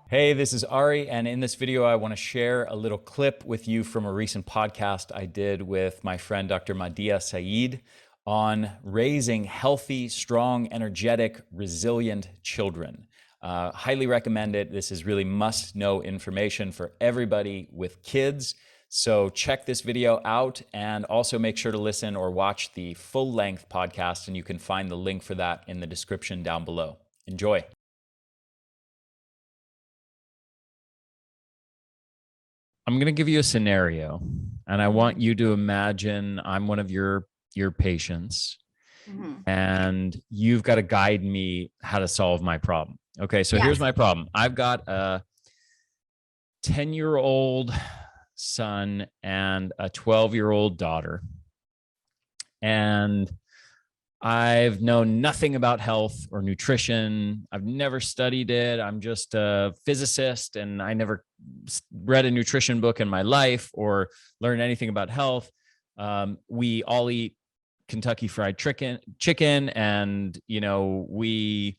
Hey, this is Ari, and in this video, I want to share a little clip with you from a recent podcast I did with my friend Dr. Madia Saeed on raising healthy, strong, energetic, resilient children. Highly recommend it. This is really must-know information for everybody with kids. So check this video out and also make sure to listen or watch the full-length podcast, and you can find the link for that in the description down below. Enjoy. I'm going to give you a scenario, and I want you to imagine I'm one of your patients, and you've got to guide me how to solve my problem. Okay, so here's my problem. I've got a 10-year-old son and a 12-year-old daughter, and I've known nothing about health or nutrition. I've never studied it. I'm just a physicist, and I never read a nutrition book in my life or learned anything about health. We all eat Kentucky Fried Chicken, and we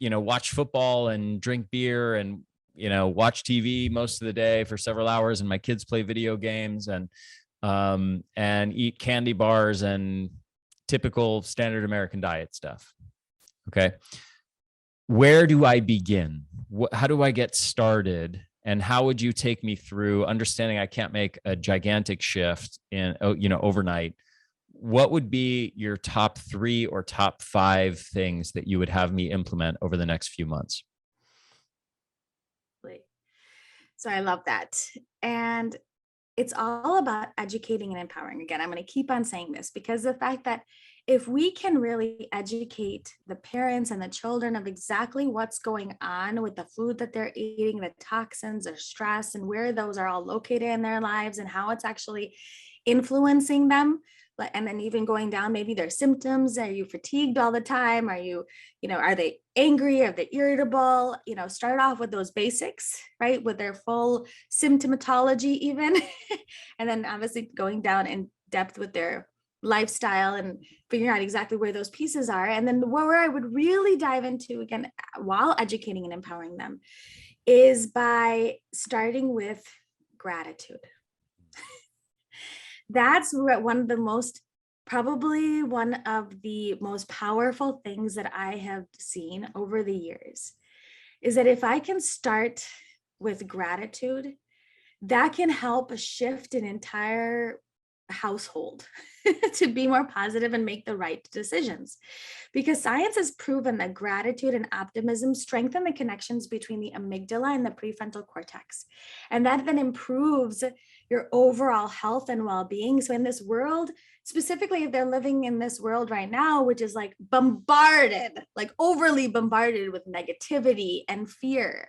watch football and drink beer and watch TV most of the day for several hours. And my kids play video games and eat candy bars and typical standard American diet stuff. Okay. Where do I begin? How do I get started? And how would you take me through understanding I can't make a gigantic shift in, overnight? What would be your top 3 or top 5 things that you would have me implement over the next few months? So I love that. And it's all about educating and empowering. Again, I'm going to keep on saying this because the fact that if we can really educate the parents and the children of exactly what's going on with the food that they're eating, the toxins or stress, and where those are all located in their lives and how it's actually influencing them, and then even going down maybe their symptoms. Are you fatigued all the time? Are you, are they angry? Are they irritable? Start off with those basics, right? With their full symptomatology even. And then obviously going down in depth with their lifestyle and figuring out exactly where those pieces are. And then where I would really dive into, again, while educating and empowering them, is by starting with gratitude. That's probably one of the most powerful things that I have seen over the years, is that if I can start with gratitude, that can help shift an entire household to be more positive and make the right decisions. Because science has proven that gratitude and optimism strengthen the connections between the amygdala and the prefrontal cortex. And that then improves your overall health and well-being. So in this world, specifically if they're living in this world right now, which is like overly bombarded with negativity and fear,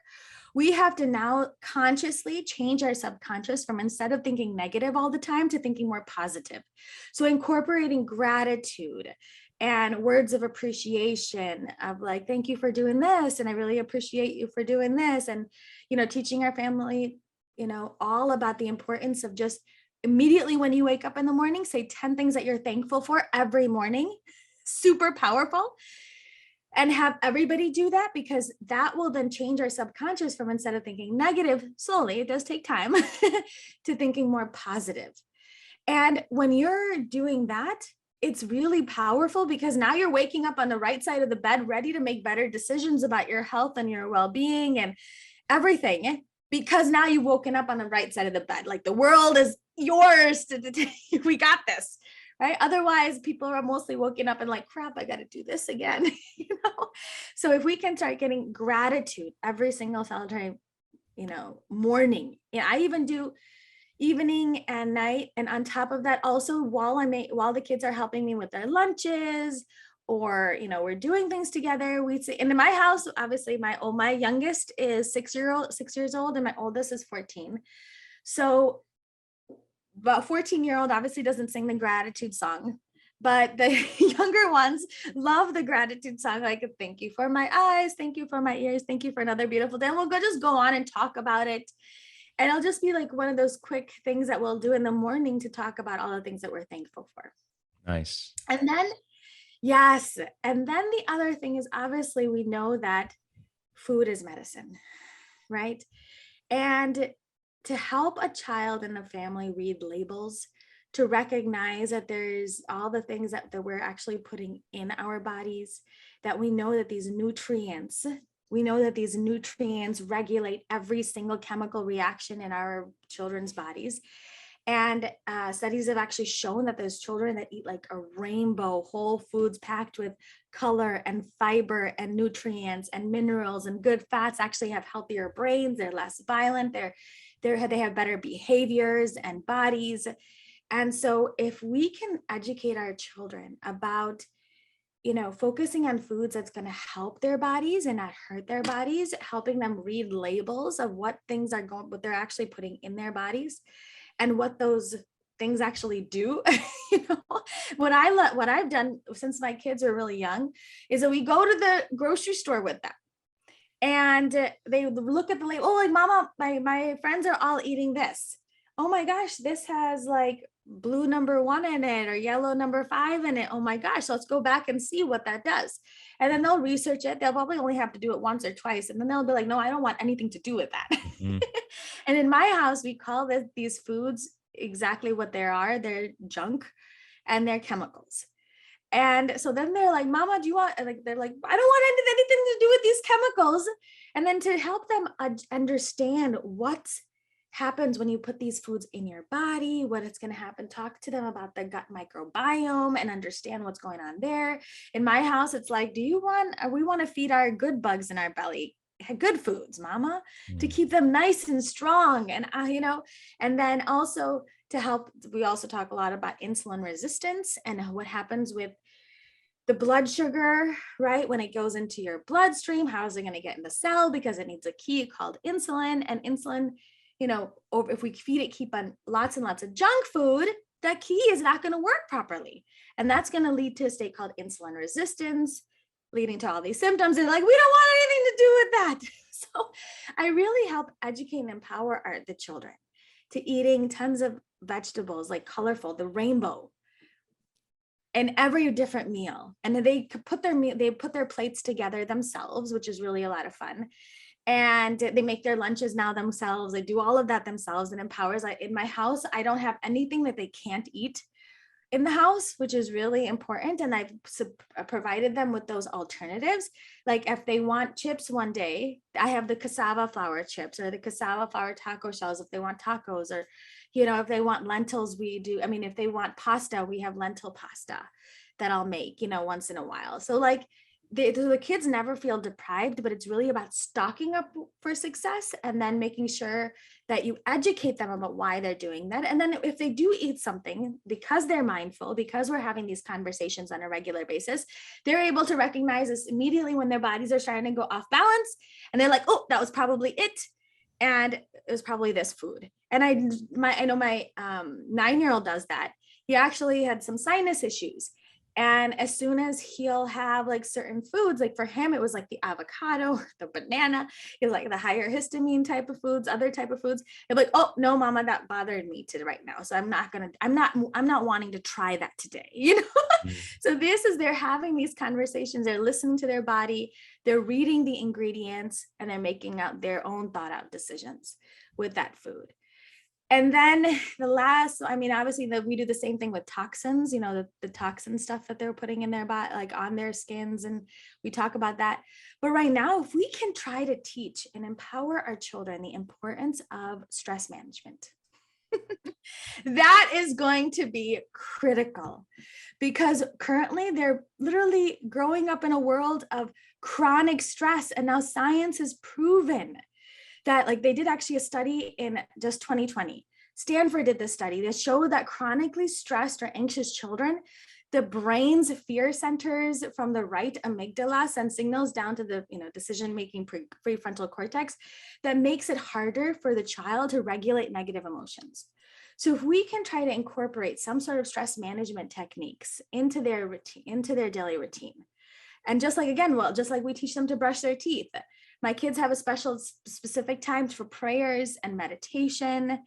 we have to now consciously change our subconscious from, instead of thinking negative all the time, to thinking more positive. So incorporating gratitude and words of appreciation of like, thank you for doing this, and I really appreciate you for doing this. And, teaching our family, all about the importance of just immediately when you wake up in the morning, say 10 things that you're thankful for every morning. Super powerful. And have everybody do that, because that will then change our subconscious from, instead of thinking negative, slowly, it does take time, to thinking more positive. And when you're doing that, it's really powerful, because now you're waking up on the right side of the bed, ready to make better decisions about your health and your well-being and everything, because now you've woken up on the right side of the bed. Like the world is yours we got this. Right? Otherwise, people are mostly woken up and like, crap, I got to do this again. So if we can start getting gratitude every single solitary, morning, I even do evening and night. And on top of that, also while the kids are helping me with their lunches, or, we're doing things together, we say, and in my house, obviously my youngest is 6 years old, and my oldest is 14. So but 14-year-old obviously doesn't sing the gratitude song, but the younger ones love the gratitude song. Like, thank you for my eyes, thank you for my ears, thank you for another beautiful day. And we'll just go on and talk about it. And it'll just be like one of those quick things that we'll do in the morning to talk about all the things that we're thankful for. Nice. And then, yes. And then the other thing is, obviously we know that food is medicine. right? And to help a child and a family read labels, to recognize that there's all the things that we're actually putting in our bodies, that we know that these nutrients regulate every single chemical reaction in our children's bodies. And studies have actually shown that those children that eat like a rainbow whole foods packed with color and fiber and nutrients and minerals and good fats actually have healthier brains. They're less violent. They have better behaviors and bodies. And so if we can educate our children about, focusing on foods that's going to help their bodies and not hurt their bodies, helping them read labels of what they're actually putting in their bodies and what those things actually do. What I've done since my kids are really young is that we go to the grocery store with them and they look at the label. Oh, like, mama, my friends are all eating this. Oh my gosh, this has like blue number 1 in it or yellow number 5 in it. Oh my gosh, let's go back and see what that does. And then they'll research it. They'll probably only have to do it once or twice. And then they'll be like, no, I don't want anything to do with that. Mm-hmm. And in my house, we call these foods exactly what they are. They're junk and they're chemicals. And so then they're like, mama, do you want, like, they're like, I don't want anything to do with these chemicals. And then to help them understand what happens when you put these foods in your body, what it's going to happen, talk to them about the gut microbiome and understand what's going on there. In my house, it's like, we want to feed our good bugs in our belly good foods, mama, to keep them nice and strong. And, and then also to help, we also talk a lot about insulin resistance and what happens with the blood sugar, right? When it goes into your bloodstream, how is it going to get in the cell? Because it needs a key called insulin, and insulin, if we feed it, keep on lots and lots of junk food, that key is not going to work properly. And that's going to lead to a state called insulin resistance, leading to all these symptoms. And like, we don't want anything to do with that. So I really help educate and empower the children to eating tons of vegetables, like colorful, the rainbow, in every different meal. And they put their plates together themselves, which is really a lot of fun. And they make their lunches now themselves. They do all of that themselves and empowers. In my house, I don't have anything that they can't eat in the house, which is really important. And I've provided them with those alternatives. Like if they want chips one day, I have the cassava flour chips or the cassava flour taco shells if they want tacos, or, if they want lentils, if they want pasta, we have lentil pasta that I'll make, once in a while. So like the kids never feel deprived, but it's really about stocking up for success and then making sure that you educate them about why they're doing that. And then if they do eat something, because they're mindful, because we're having these conversations on a regular basis, they're able to recognize this immediately when their bodies are starting to go off balance. And they're like, oh, that was probably it. And it was probably this food. And I know my 9-year-old does that. He actually had some sinus issues. And as soon as he'll have like certain foods, like for him, it was like the avocado, the banana, is like the higher histamine type of foods, other type of foods. They're like, oh no, mama, that bothered me right now. So I'm not wanting to try that today, Mm-hmm. So they're having these conversations, they're listening to their body, they're reading the ingredients, and they're making out their own thought out decisions with that food. And then obviously we do the same thing with toxins, the toxin stuff that they're putting in their body, like on their skins. And we talk about that. But right now, if we can try to teach and empower our children the importance of stress management, that is going to be critical, because currently they're literally growing up in a world of chronic stress. And now science has proven that, like, they did actually a study in just 2020. Stanford did this study that showed that chronically stressed or anxious children, the brain's fear centers from the right amygdala send signals down to the decision-making prefrontal cortex that makes it harder for the child to regulate negative emotions. So if we can try to incorporate some sort of stress management techniques into their routine, into their daily routine, and just like we teach them to brush their teeth, my kids have a specific times for prayers and meditation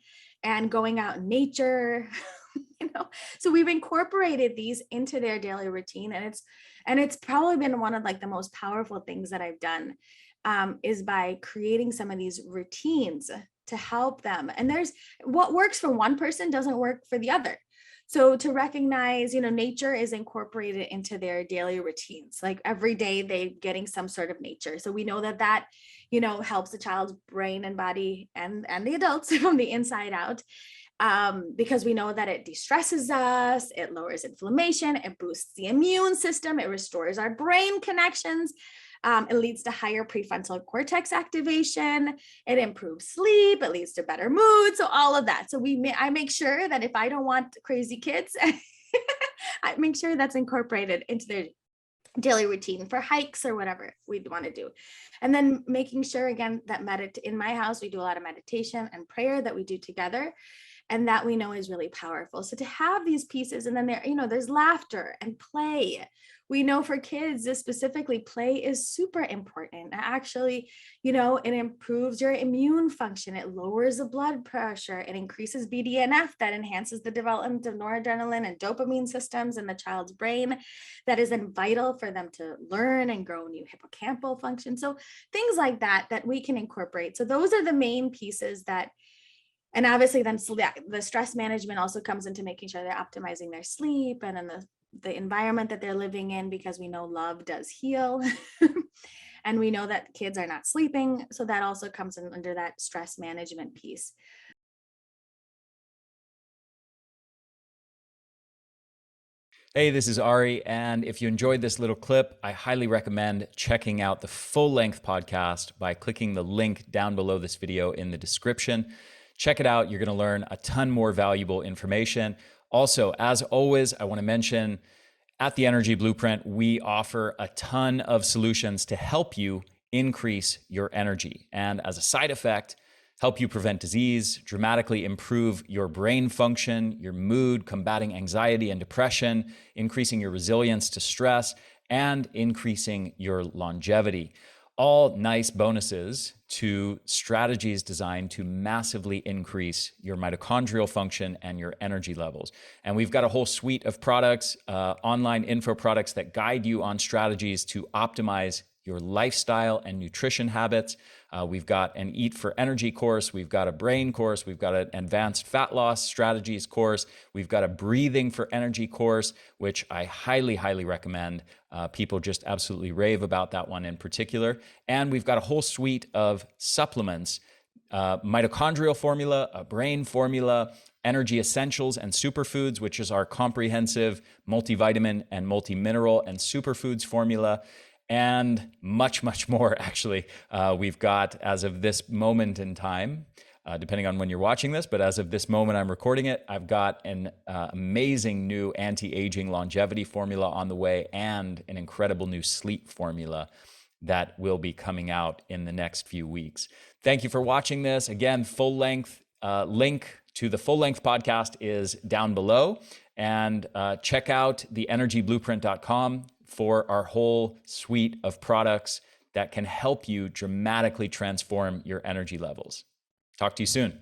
and going out in nature, so we've incorporated these into their daily routine. And it's probably been one of like the most powerful things that I've done is by creating some of these routines to help them. And there's what works for one person doesn't work for the other. So to recognize, nature is incorporated into their daily routines. Like every day they getting some sort of nature. So we know that helps the child's brain and body and the adults from the inside out. Because we know that it de-stresses us, it lowers inflammation, it boosts the immune system, it restores our brain connections. It leads to higher prefrontal cortex activation. It improves sleep. It leads to better mood. So all of that. So I make sure that if I don't want crazy kids, I make sure that's incorporated into their daily routine for hikes or whatever we want to do. And then making sure, again, that in my house, we do a lot of meditation and prayer that we do together. And that we know is really powerful. So to have these pieces, and then there's laughter and play. We know for kids, specifically, play is super important. Actually, it improves your immune function. It lowers the blood pressure. It increases BDNF that enhances the development of noradrenaline and dopamine systems in the child's brain. That is then vital for them to learn and grow new hippocampal function. So things like that we can incorporate. So those are the main pieces and obviously then the stress management also comes into making sure they're optimizing their sleep and then the environment that they're living in, because we know love does heal. And we know that kids are not sleeping. So that also comes in under that stress management piece. Hey, this is Ari, and if you enjoyed this little clip, I highly recommend checking out the full-length podcast by clicking the link down below this video in the description. Check it out. You're going to learn a ton more valuable information. Also, as always, I want to mention at the Energy Blueprint, we offer a ton of solutions to help you increase your energy. And as a side effect, help you prevent disease, dramatically improve your brain function, your mood, combating anxiety and depression, increasing your resilience to stress, and increasing your longevity. All nice bonuses to strategies designed to massively increase your mitochondrial function and your energy levels. And we've got a whole suite of products, online info products that guide you on strategies to optimize your lifestyle and nutrition habits. We've got an Eat for Energy course. We've got a brain course. We've got an advanced fat loss strategies course. We've got a breathing for energy course, which I highly, highly recommend. People just absolutely rave about that one in particular. And we've got a whole suite of supplements, mitochondrial formula, a brain formula, energy essentials and superfoods, which is our comprehensive multivitamin and multimineral and superfoods formula, and much, much more, actually. We've got, as of this moment in time, depending on when you're watching this, but as of this moment I'm recording it, I've got an amazing new anti-aging longevity formula on the way and an incredible new sleep formula that will be coming out in the next few weeks. Thank you for watching this. Again, full-length link to the full-length podcast is down below. And check out theenergyblueprint.com for our whole suite of products that can help you dramatically transform your energy levels. Talk to you soon.